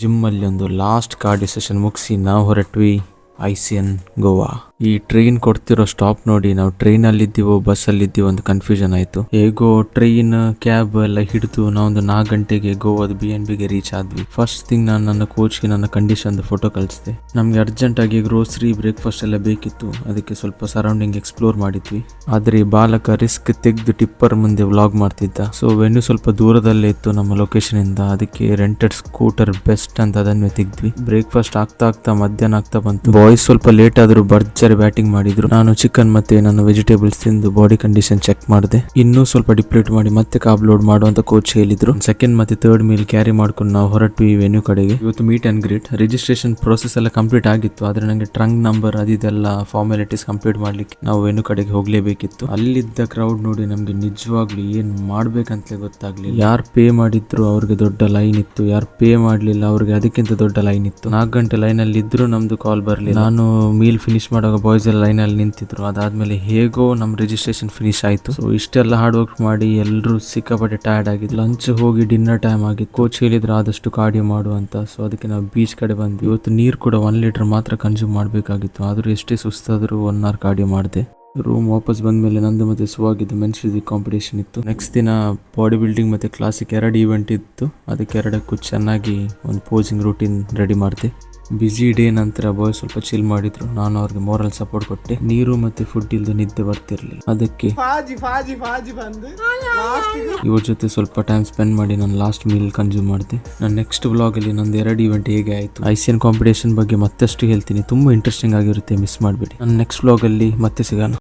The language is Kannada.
ಜಿಮ್ ಅಲ್ಲಿ ಒಂದು ಲಾಸ್ಟ್ ಕಾರ್ಡಿಯೋ ಸೆಷನ್ ಮುಗಿಸಿ ನಾವು ಹೊರಟ್ವಿ ಐಸಿಯನ್ ಗೋವಾ. ಈ ಟ್ರೈನ್ ಕೊಡ್ತಿರೋ ಸ್ಟಾಪ್ ನೋಡಿ ನಾವು ಟ್ರೈನ್ ಅಲ್ಲಿ ಇದ್ದೀವೋ ಬಸ್ ಅಲ್ಲಿ ಇದ್ದೀವೋ ಅಂತ ಕನ್ಫ್ಯೂಷನ್ ಆಯ್ತು. ಹೇಗೋ ಟ್ರೈನ್ ಕ್ಯಾಬ್ ಎಲ್ಲ ಹಿಡಿದು ನಾವೊಂದು 4 ಗಂಟೆಗೆ ಗೋವಾದ BNB ಗೆ ರೀಚ್ ಆದ್ವಿ. ಫಸ್ಟ್ ಥಿಂಗ್ ನಾನು ನನ್ನ ಕೋಚ್ಗೆ ನನ್ನ ಕಂಡೀಷನ್ ಫೋಟೋ ಕಳಿಸಿದೆ. ನಮ್ಗೆ ಅರ್ಜೆಂಟ್ ಆಗಿ ಗ್ರೋಸರಿ ಬ್ರೇಕ್ಫಾಸ್ಟ್ ಎಲ್ಲ ಬೇಕಿತ್ತು, ಅದಕ್ಕೆ ಸ್ವಲ್ಪ ಸರೌಂಡಿಂಗ್ ಎಕ್ಸ್ಪ್ಲೋರ್ ಮಾಡಿದ್ವಿ. ಆದ್ರೆ ಈ ಬಾಲಕ ರಿಸ್ಕ್ ತೆಗೆದು ಟಿಪ್ಪರ್ ಮುಂದೆ ವ್ಲಾಗ್ ಮಾಡ್ತಿದ್ದ. ಸೊ ವೆನ್ಯೂ ಸ್ವಲ್ಪ ದೂರದಲ್ಲೇ ಇತ್ತು ನಮ್ಮ ಲೊಕೇಶನ್ ಇಂದ, ಅದಕ್ಕೆ ರೆಂಟೆಡ್ ಸ್ಕೂಟರ್ ಬೆಸ್ಟ್ ಅಂತ ಅದನ್ನೇ ತೆಗ್ದ್ವಿ. ಬ್ರೇಕ್ಫಾಸ್ಟ್ ಆಗ್ತಾ ಮಧ್ಯಾಹ್ನ ಆಗ್ತಾ ಬಂತು. ಬಾಯ್ಸ್ ಸ್ವಲ್ಪ ಲೇಟ್ ಆದ್ರೂ ಭರ್ಜರಿ ಬ್ಯಾಟಿಂಗ್ ಮಾಡಿದ್ರು. ನಾನು ಚಿಕನ್ ಮತ್ತೆ ನನ್ನ ವೆಜಿಟೇಬಲ್ಸ್ ತಿಂದು ಬಾಡಿ ಕಂಡೀಷನ್ ಚೆಕ್ ಮಾಡಿದೆ. ಇನ್ನೂ ಸ್ವಲ್ಪ ಡಿಪ್ಲೀಟ್ ಮಾಡಿ ಮತ್ತೆ ಕಾಬ್ ಲೋಡ್ ಮಾಡುವಂತ ಕೋಚ್ ಹೇಳಿದ್ರು. ಸೆಕೆಂಡ್ ಮತ್ತೆ ಥರ್ಡ್ ಮೀಲ್ ಕ್ಯಾರಿ ಮಾಡ್ಕೊಂಡು ನಾವು ಹೊರಟ್ವಿ ವೆನ್ಯೂ ಕಡೆಗೆ. ಇವತ್ತು meet and greet, registration process ಎಲ್ಲ ಕಂಪ್ಲೀಟ್ ಆಗಿತ್ತು. ಆದ್ರೆ ನಂಗೆ ಟ್ರಂಕ್ ನಂಬರ್ ಅದೆಲ್ಲ ಫಾರ್ಮಾಲಿಟೀಸ್ ಕಂಪ್ಲೀಟ್ ಮಾಡ್ಲಿಕ್ಕೆ ನಾವು ವೆನ್ಯೂ ಕಡೆಗೆ ಹೋಗ್ಲೇಬೇಕಿತ್ತು. ಅಲ್ಲಿದ್ದ ಕ್ರೌಡ್ ನೋಡಿ ನಮ್ಗೆ ನಿಜವಾಗ್ಲೂ ಏನ್ ಮಾಡ್ಬೇಕಂತಲೇ ಗೊತ್ತಾಗ್ಲಿಲ್ಲ. ಯಾರು ಪೇ ಮಾಡಿದ್ರು ಅವ್ರಿಗೆ ದೊಡ್ಡ ಲೈನ್ ಇತ್ತು, ಯಾರು ಪೇ ಮಾಡ್ಲಿಲ್ಲ ಅವ್ರಿಗೆ ಅದಕ್ಕಿಂತ ದೊಡ್ಡ ಲೈನ್ ಇತ್ತು. 4 ಗಂಟೆ ಲೈನ್ ಅಲ್ಲಿ ಇದ್ರು ನಮ್ದು ಕಾಲ್ ಬರ್ಲಿಲ್ಲ. ನಾನು ಮೀಲ್ ಫಿನಿಶ್ ಮಾಡುವಾಗ ಬಾಯ್ಸ್ ಎಲ್ಲ ಲೈನ್ ಅಲ್ಲಿ ನಿಂತಿದ್ರು. ಅದಾದ್ಮೇಲೆ ಹೇಗೋ ನಮ್ ರಿಜಿಸ್ಟ್ರೇಷನ್ ಫಿನಿಶ್ ಆಯ್ತು. ಸೊ ಇಷ್ಟೆಲ್ಲ ಹಾರ್ಡ್ ವರ್ಕ್ ಮಾಡಿ ಎಲ್ಲರೂ ಸಿಕ್ಕಾಪಟ್ಟೆ ಟಯರ್ಡ್ ಆಗಿದ್ರು. ಲಂಚ್ ಹೋಗಿ ಡಿನ್ನರ್ ಟೈಮ್ ಆಗಿತ್ತು. ಕೋಚ್ ಹೇಳಿದ್ರು ಆದಷ್ಟು ಕಾರ್ಡಿಯೋ ಮಾಡು ಅಂತ. ಸೊ ಅದಕ್ಕೆ ನಾವು ಬೀಚ್ ಕಡೆ ಬಂದ್ವಿ. ಇವತ್ತು ನೀರು ಕೂಡ 1 ಲೀಟರ್ ಮಾತ್ರ ಕನ್ಸ್ಯೂಮ್ ಮಾಡಬೇಕಾಗಿತ್ತು. ಆದ್ರೂ ಎಷ್ಟೇ ಸುಸ್ತಾದ್ರೂ 1 ಅವರ್ ಕಾರ್ಡಿಯೋ ಮಾಡಿದೆ. ರೂಮ್ ವಾಪಸ್ ಬಂದ್ಮೇಲೆ ನಂದು ಮತ್ತೆ ಸುವಾಗಿದ್ದು ಮೆನ್ಸ್ ಫಿಸಿಕ್ ಕಾಂಪಿಟೇಷನ್ ಇತ್ತು. ನೆಕ್ಸ್ಟ್ ದಿನ ಬಾಡಿ ಬಿಲ್ಡಿಂಗ್ ಮತ್ತೆ ಕ್ಲಾಸಿಕ್ 2 ಈವೆಂಟ್ ಇತ್ತು. ಅದಕ್ಕೆ 2ಕ್ಕೂ ಚೆನ್ನಾಗಿ ಒಂದು ಪೋಸಿಂಗ್ ರೂಟೀನ್ ರೆಡಿ ಮಾಡಿದೆ. ಬಿಸಿ ಡೇ ನಂತರ ಬಾಯ್ಸ್ ಸ್ವಲ್ಪ ಚಿಲ್ ಮಾಡಿದ್ರು. ನಾನು ಅವ್ರಿಗೆ ಮೋರಲ್ ಸಪೋರ್ಟ್ ಕೊಟ್ಟೆ. ನೀರು ಮತ್ತೆ ಫುಡ್ ಇಲ್ದೆ ನಿದ್ದೆ ಬರ್ತಿರ್ಲಿಲ್ಲ, ಅದಕ್ಕೆ ಇವ್ರ ಜೊತೆ ಸ್ವಲ್ಪ ಟೈಮ್ ಸ್ಪೆಂಡ್ ಮಾಡಿ ನಾನು ಲಾಸ್ಟ್ ಮೀಲ್ ಕನ್ಸ್ಯೂಮ್ ಮಾಡಿದೆ. ನನ್ನ ನೆಕ್ಸ್ಟ್ ವ್ಲಾಗ್ ಅಲ್ಲಿ ನಂದು 2 ಈವೆಂಟ್ ಹೇಗೆ ಆಯ್ತು, ಐಸಿಯನ್ ಕಾಂಪಿಟೇಷನ್ ಬಗ್ಗೆ ಮತ್ತಷ್ಟು ಹೇಳ್ತೀನಿ. ತುಂಬಾ ಇಂಟ್ರೆಸ್ಟಿಂಗ್ ಆಗಿರುತ್ತೆ, ಮಿಸ್ ಮಾಡಬೇಡಿ. ನನ್ನ ನೆಕ್ಸ್ಟ್ ವ್ಲಾಗ್ ಅಲ್ಲಿ ಮತ್ತೆ ಸಿಗೋಣ.